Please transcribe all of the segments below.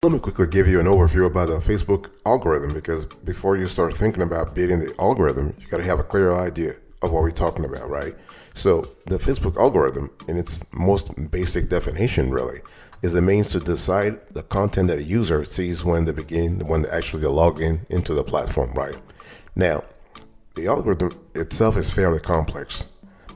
let me quickly give you an overview about the Facebook algorithm, because before you start thinking about beating the algorithm, you got to have a clear idea of what we're talking about, right? So the Facebook algorithm, in its most basic definition, really, is the means to decide the content that a user sees when they actually log in into the platform, right? Now, the algorithm itself is fairly complex,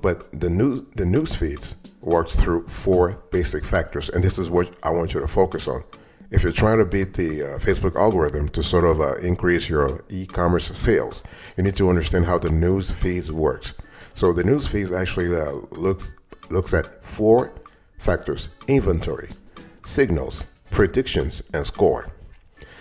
but the news feeds works through four basic factors, and this is what I want you to focus on. If you're trying to beat the Facebook algorithm to sort of increase your e-commerce sales, you need to understand how the news feeds works. So the news feeds actually looks at four factors: inventory, signals, predictions, and score.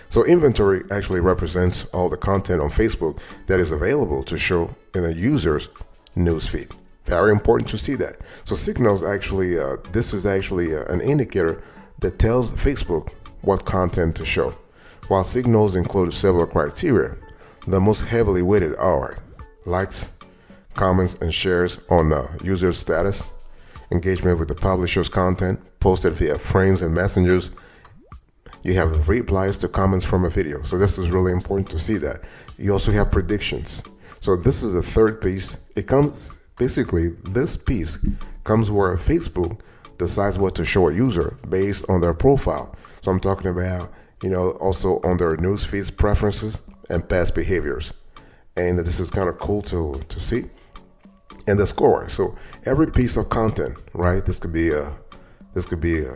So inventory actually represents all the content on Facebook that is available to show in a user's news feed. Very important to see that. So signals actually, this is actually an indicator that tells Facebook what content to show. While signals include several criteria, the most heavily weighted are likes, comments, and shares on user status, engagement with the publisher's content posted via friends and messengers. You have replies to comments from a video. So this is really important to see that. You also have predictions. So this is the third piece. This piece comes where Facebook decides what to show a user based on their profile. So I'm talking about, also on their news feeds preferences and past behaviors. And this is kind of cool to see. And the score. So every piece of content, right? This could be a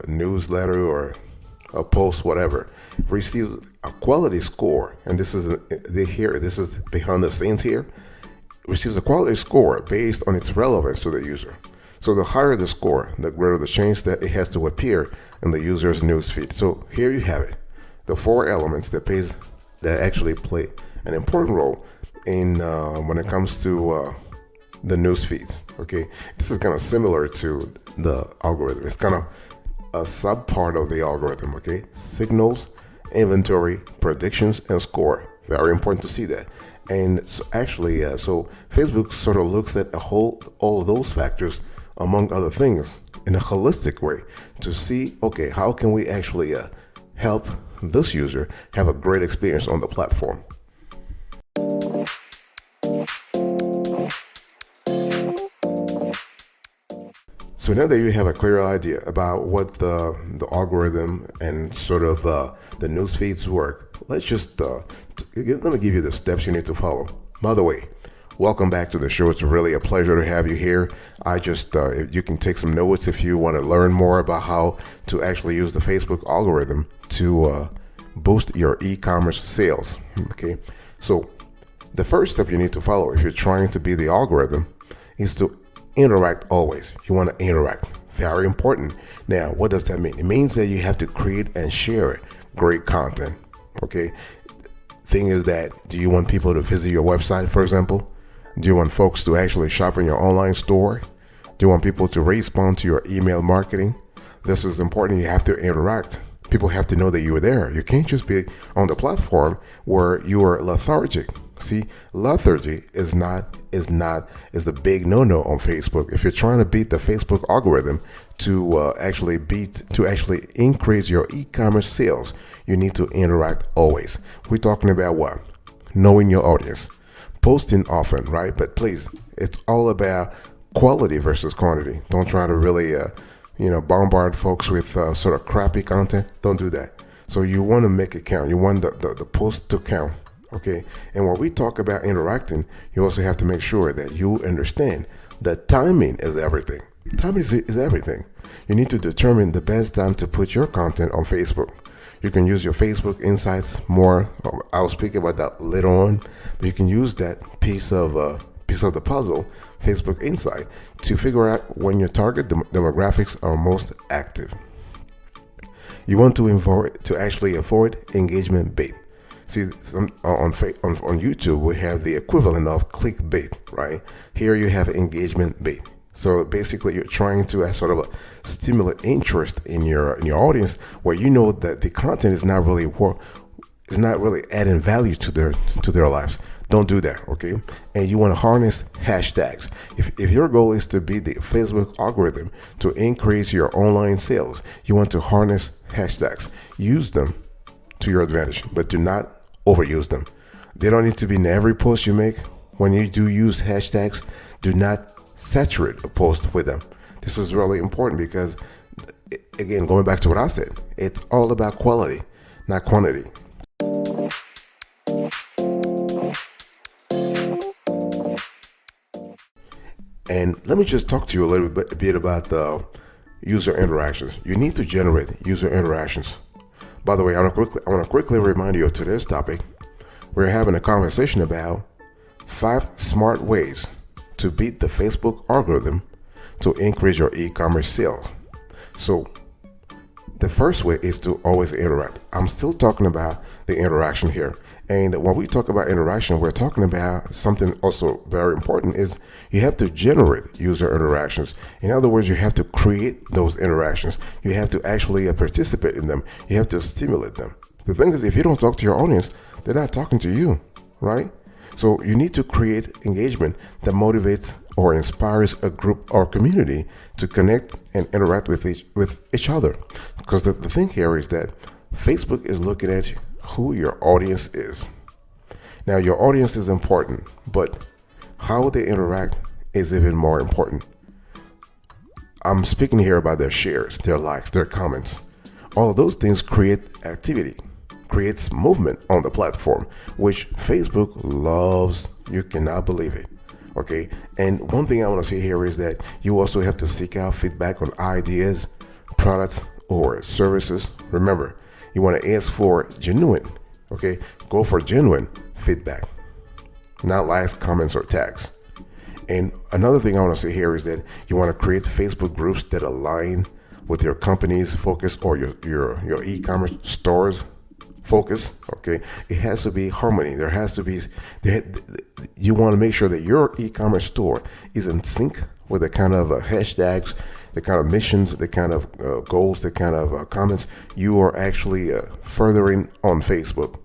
newsletter or a post, whatever, receives a quality score. And this is behind the scenes here. Receives a quality score based on its relevance to the user. So the higher the score, the greater the chance that it has to appear in the user's newsfeed. So here you have it, the four elements that actually play an important role in when it comes to the news feeds. Okay, this is kind of similar to the algorithm. It's kind of a sub part of the algorithm. Okay, signals, inventory, predictions, and score. Very important to see that. And so so Facebook sort of looks at all of those factors, among other things, in a holistic way to see, okay, how can we actually help this user have a great experience on the platform. So now that you have a clear idea about what the algorithm and sort of the news feeds work, let's just let me give you the steps you need to follow. By the way, welcome back to the show. It's really a pleasure to have you here. You can take some notes if you want to learn more about how to actually use the Facebook algorithm to boost your e-commerce sales. Okay, so the first step you need to follow if you're trying to be the algorithm is to interact always. You want to interact. Very important. Now, what does that mean? It means that you have to create and share great content. Okay. Thing is that, do you want people to visit your website, for example? Do you want folks to actually shop in your online store? Do you want people to respond to your email marketing? This is important. You have to interact. People have to know that you are there. You can't just be on the platform where you are lethargic. See, lethargy is the big no-no on Facebook. If you're trying to beat the Facebook algorithm to actually increase your e-commerce sales, you need to interact always. We're talking about what? Knowing your audience, posting often, right? But please, it's all about quality versus quantity. Don't try to really, bombard folks with sort of crappy content. Don't do that. So you want to make it count. You want the post to count. Okay, and when we talk about interacting, you also have to make sure that you understand that timing is everything. Timing is everything. You need to determine the best time to put your content on Facebook. You can use your Facebook Insights more. I'll speak about that later on, but you can use that piece of the puzzle, Facebook Insight, to figure out when your target demographics are most active. You want to avoid engagement bait. See, on YouTube, we have the equivalent of clickbait, right? Here you have engagement bait. So basically, you're trying to sort of stimulate interest in your audience, where you know that the content is not really adding value to their lives. Don't do that, okay? And you want to harness hashtags. If your goal is to beat the Facebook algorithm to increase your online sales, you want to harness hashtags. Use them to your advantage, but do not overuse them. They don't need to be in every post you make. When you do use hashtags, do not saturate a post with them. This is really important because, again, going back to what I said, it's all about quality, not quantity. And let me just talk to you a little bit about the user interactions. You need to generate user interactions. By the way, I want to quickly remind you of today's topic. We're having a conversation about 5 smart ways to beat the Facebook algorithm to increase your e-commerce sales. So the first way is to always interact. I'm still talking about the interaction here. And when we talk about interaction, we're talking about something also very important is you have to generate user interactions. In other words, you have to create those interactions. You have to actually participate in them. You have to stimulate them. The thing is, if you don't talk to your audience, they're not talking to you, right? So you need to create engagement that motivates or inspires a group or community to connect and interact with each other. Because the thing here is that Facebook is looking at who your audience is. Now, your audience is important, but how they interact is even more important. I'm speaking here about their shares, their likes, their comments. All of those things create activity, creates movement on the platform, which Facebook loves. You cannot believe it. Okay. And one thing I want to say here is that you also have to seek out feedback on ideas, products, or services. Remember, you want to ask for genuine, okay? Go for genuine feedback, not likes, comments, or tags. And another thing I want to say here is that you want to create Facebook groups that align with your company's focus or your e-commerce store's focus, okay? It has to be harmony. There has to be, you want to make sure that your e-commerce store is in sync with the kind of hashtags, the kind of missions, the kind of goals, the kind of comments you are actually furthering on Facebook.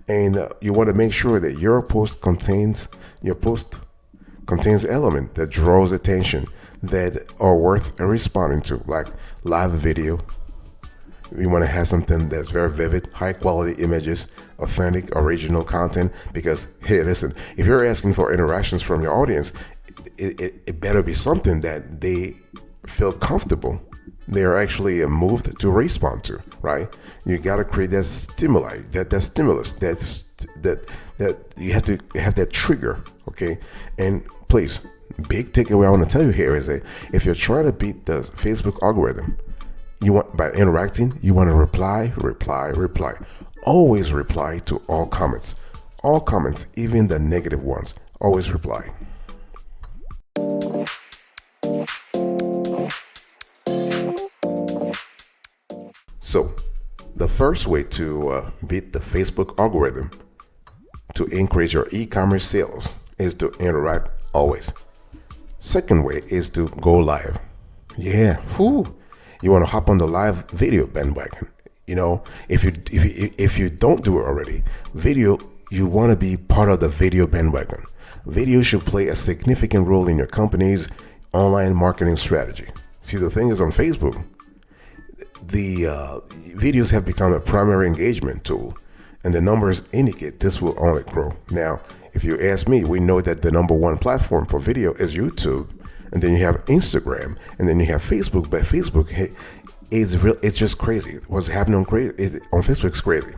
And you want to make sure that your post contains element that draws attention, that are worth responding to, like live video. You want to have something that's very vivid, high quality images, authentic, original content. Because, hey, listen, if you're asking for interactions from your audience, it better be something that they feel comfortable, they're actually moved to respond to, right? You got to create that stimuli, that stimulus, that you have to have that trigger, okay? And please, big takeaway I want to tell you here is that if you're trying to beat the Facebook algorithm, by interacting, you want to reply. Always reply to all comments, even the negative ones. Always reply. So, the first way to beat the Facebook algorithm to increase your e-commerce sales is to interact always. Second way is to go live. Yeah, you want to hop on the live video bandwagon. You know, if you don't do it already, you want to be part of the video bandwagon. Video should play a significant role in your company's online marketing strategy. See, the thing is, on Facebook, the videos have become a primary engagement tool, and the numbers indicate this will only grow. Now, if you ask me, we know that the number one platform for video is YouTube, and then you have Instagram, and then you have Facebook. But Facebook it's just crazy. What's happening on Facebook is crazy.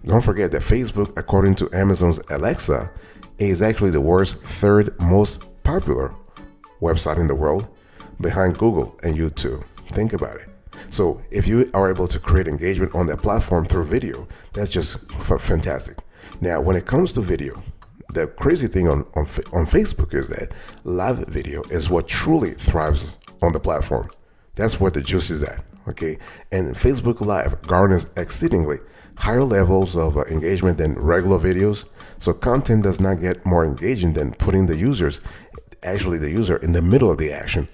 Don't forget that Facebook, according to Amazon's Alexa, is actually the world's 3rd most popular website in the world, behind Google and YouTube. Think about it. So if you are able to create engagement on that platform through video, that's just fantastic. Now, when it comes to video, the crazy thing on Facebook is that live video is what truly thrives on the platform. That's where the juice is at, okay? And Facebook Live garners exceedingly higher levels of engagement than regular videos. So content does not get more engaging than putting the user in the middle of the action.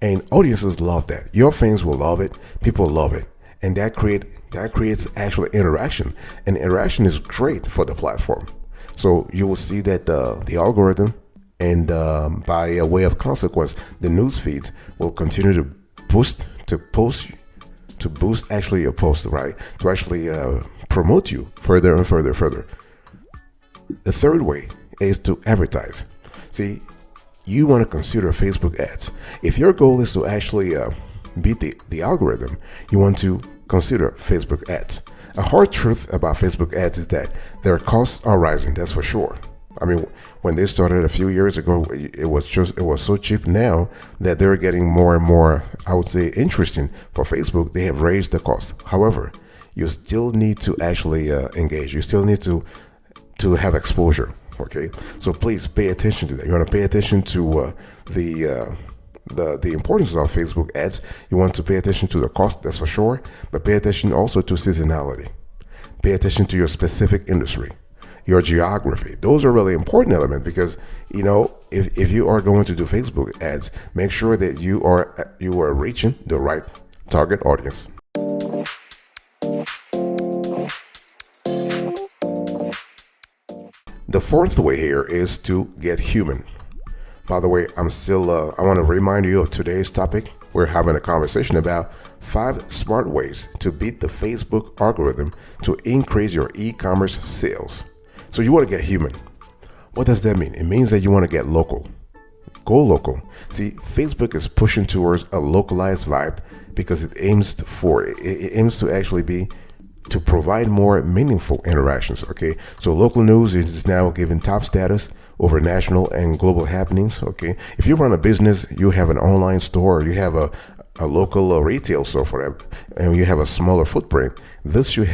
And audiences love that. Your fans will love it. People love it. And that creates actual interaction. And interaction is great for the platform. So you will see that the algorithm and by a way of consequence, the news feeds will continue to push to boost actually your post, right? To actually promote you further and further. The third way is to advertise. See, you want to consider Facebook ads. If your goal is to actually beat the algorithm, you want to consider Facebook ads. A hard truth about Facebook ads is that their costs are rising, that's for sure. I mean, when they started a few years ago, it was so cheap now that they're getting more and more, I would say, interesting for Facebook. They have raised the cost. However, you still need to actually engage. You still need to have exposure. Okay, so please pay attention to that. You want to pay attention to the importance of Facebook ads. You want to pay attention to the cost, that's for sure, but pay attention also to seasonality. Pay attention to your specific industry, your geography. Those are really important elements because, you know, if you are going to do Facebook ads, make sure that you are reaching the right target audience. The fourth way here is to get human. By the way, I want to remind you of today's topic. We're having a conversation about 5 smart ways to beat the Facebook algorithm to increase your e-commerce sales. So you want to get human. What does that mean? It means that you want to get local. Go local. See, Facebook is pushing towards a localized vibe because it aims to actually be to provide more meaningful interactions. Okay, so local news is now given top status over national and global happenings. Okay, if you run a business, you have an online store, you have a local retail store for that, and you have a smaller footprint, this should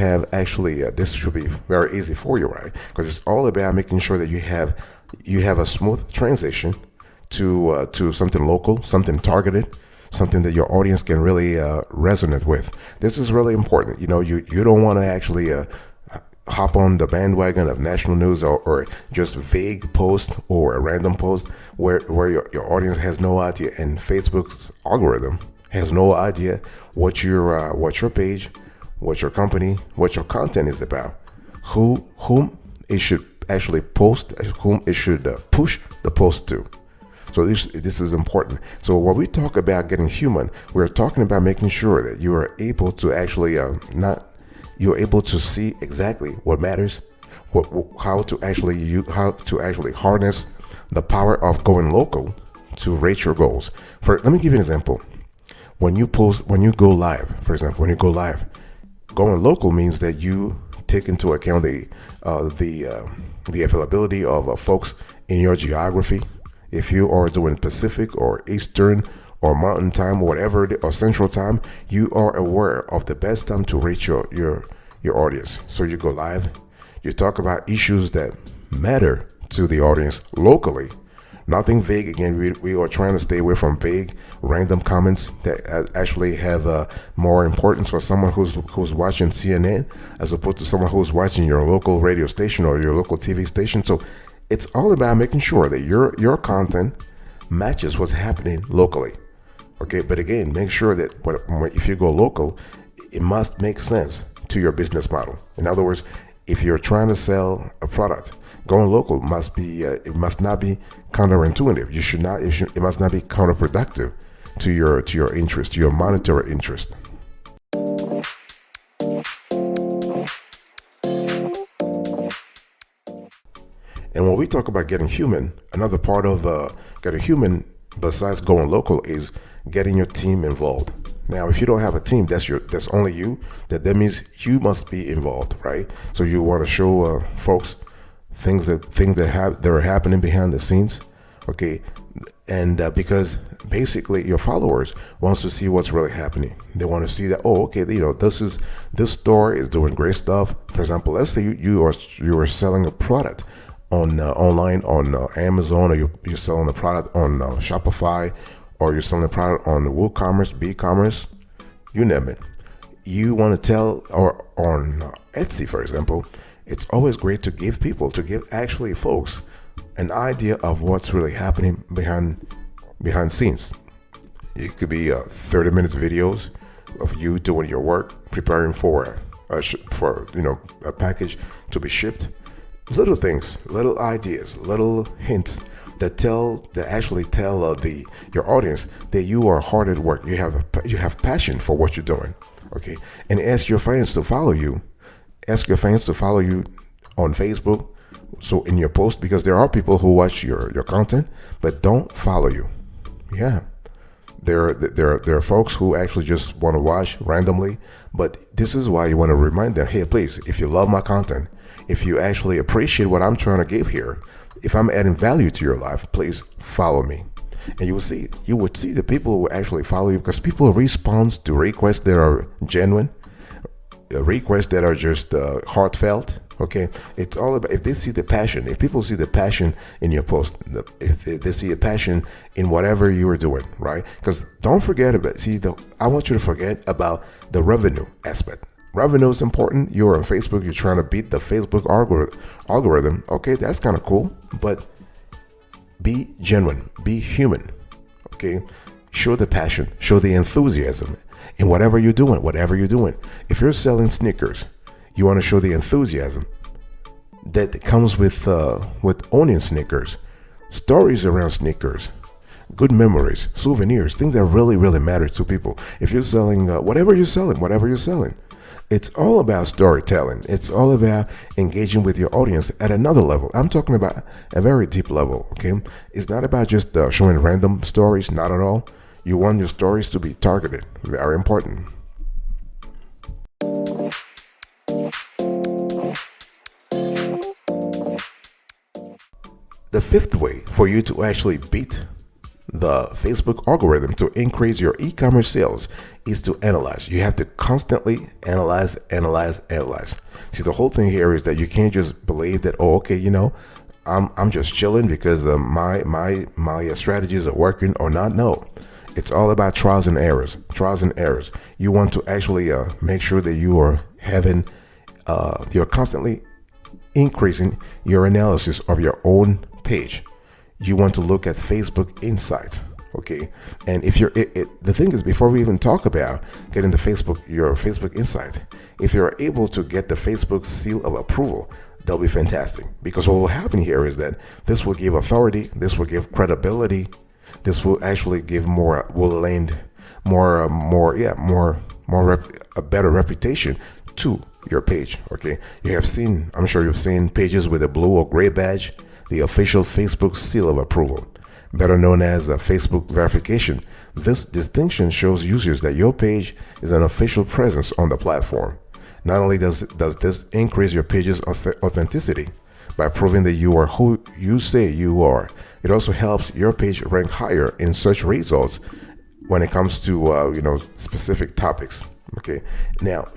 be very easy for you, right? Because it's all about making sure that you have a smooth transition to something local, something targeted, something that your audience can really resonate with. This is really important. You know, you don't want to actually hop on the bandwagon of national news or just vague post or a random post where your audience has no idea, and Facebook's algorithm has no idea what your page, what your company, what your content is about, whom it should actually post, whom it should push the post to. So this is important. So when we talk about getting human, we're talking about making sure that you are able to actually you're able to see exactly what matters, how to actually harness the power of going local to reach your goals. Let me give you an example. When you go live, for example, going local means that you take into account the availability of folks in your geography. If you are doing Pacific or Eastern or Mountain Time, whatever, or Central Time, you are aware of the best time to reach your audience. So you go live, you talk about issues that matter to the audience locally. Nothing vague. Again, we are trying to stay away from vague, random comments that actually have more importance for someone who's watching CNN as opposed to someone who's watching your local radio station or your local TV station. So it's all about making sure that your content matches what's happening locally. Okay, but again, make sure that if you go local, it must make sense to your business model. In other words, if you're trying to sell a product, going local must not be counterintuitive. It must not be counterproductive to your interest, to your monetary interest. And when we talk about getting human, another part of getting human besides going local is getting your team involved. Now, if you don't have a team, that's only you. That means you must be involved, right? So you want to show folks things that are happening behind the scenes, okay? And because basically your followers wants to see what's really happening. They want to see that, oh, okay, this store is doing great stuff. For example, let's say you are selling a product on online on Amazon, or you're selling a product on Shopify, or you're selling a product on WooCommerce, BigCommerce, you name it. You want to tell, or on Etsy, for example, it's always great to give actually folks an idea of what's really happening behind scenes. It could be 30 minutes videos of you doing your work, preparing for a package to be shipped. Little things, little ideas, little hints that actually tell your audience that you are hard at work. You have passion for what you're doing. Okay, and ask your fans to follow you. Ask your fans to follow you on Facebook. So in your post, because there are people who watch your content but don't follow you. Yeah. There are folks who actually just want to watch randomly, but this is why you want to remind them, hey, please, if you love my content, if you actually appreciate what I'm trying to give here, if I'm adding value to your life, please follow me. And you would see the people who actually follow you, because people respond to requests that are genuine, requests that are just heartfelt. Okay, it's all about, if they see the passion, if people see the passion in your post, if they see a passion in whatever you are doing, right? Because don't forget about, I want you to forget about the revenue aspect. Revenue is important. You're on Facebook, you're trying to beat the Facebook algorithm. Okay, that's kind of cool, but be genuine, be human. Okay, show the passion, show the enthusiasm in whatever you're doing. If you're selling sneakers, you want to show the enthusiasm that comes with owning sneakers, stories around sneakers, good memories, souvenirs, things that really matter to people. If you're selling whatever you're selling, it's all about storytelling. It's all about engaging with your audience at another level. I'm talking about a very deep level. Okay, it's not about just showing random stories. Not at all. You want your stories to be targeted. Very important. The fifth way for you to actually beat the Facebook algorithm to increase your e-commerce sales is to analyze. You have to constantly analyze. See, the whole thing here is that you can't just believe that, oh, okay, I'm just chilling because my strategies are working or not. No, it's all about trials and errors. You want to actually make sure that you are you're constantly increasing your analysis of your own page. You want to look at Facebook Insights, okay? And if you're, the thing is, before we even talk about getting your Facebook Insights, if you're able to get the Facebook seal of approval, that'll be fantastic. Because what will happen here is that this will give authority, this will give credibility, this will actually give a better reputation to your page. Okay, I'm sure you've seen pages with a blue or gray badge, the official Facebook seal of approval, better known as a Facebook verification. This distinction shows users that your page is an official presence on the platform. Not only does this increase your page's authenticity by proving that you are who you say you are, it also helps your page rank higher in search results when it comes to specific topics. Okay, now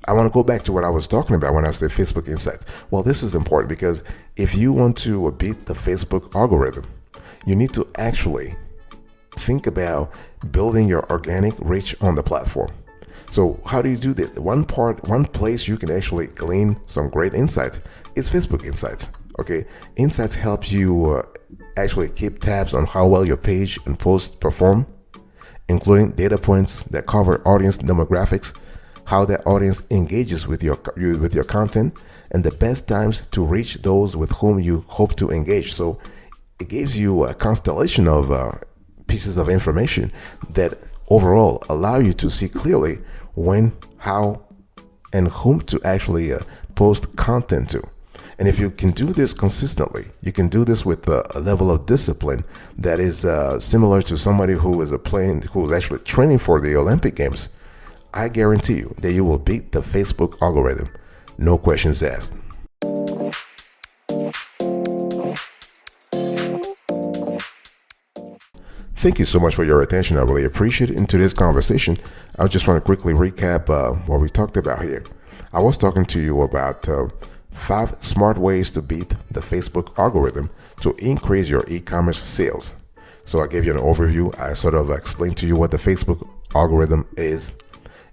I want to go back to what I was talking about when I said Facebook Insights. Well, this is important because if you want to beat the Facebook algorithm, you need to actually think about building your organic reach on the platform. So how do you do this? One place you can actually glean some great insights is Facebook Insights. Okay, Insights helps you actually keep tabs on how well your page and posts perform, including data points that cover audience demographics, how that audience engages with your content, and the best times to reach those with whom you hope to engage. So it gives you a constellation of pieces of information that overall allow you to see clearly when, how, and whom to actually post content to. And if you can do this consistently, you can do this with a level of discipline that is similar to somebody who is actually training for the Olympic Games. I guarantee you that you will beat the Facebook algorithm. No questions asked. Thank you so much for your attention. I really appreciate it. In today's conversation, I just want to quickly recap what we talked about here. I was talking to you about 5 smart ways to beat the Facebook algorithm to increase your e-commerce sales. So I gave you an overview. I sort of explained to you what the Facebook algorithm is.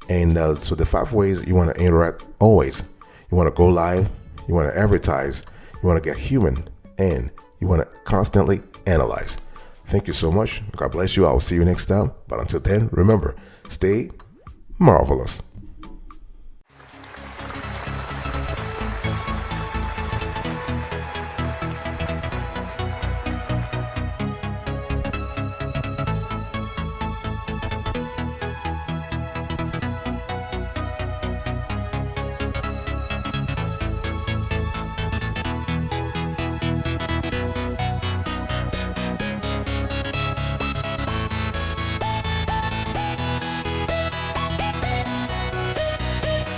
And so the 5 ways you want to interact always. You want to go live, you want to advertise, you want to get human, and you want to constantly analyze. Thank you so much. God bless you. I will see you next time. But until then, remember, stay marvelous.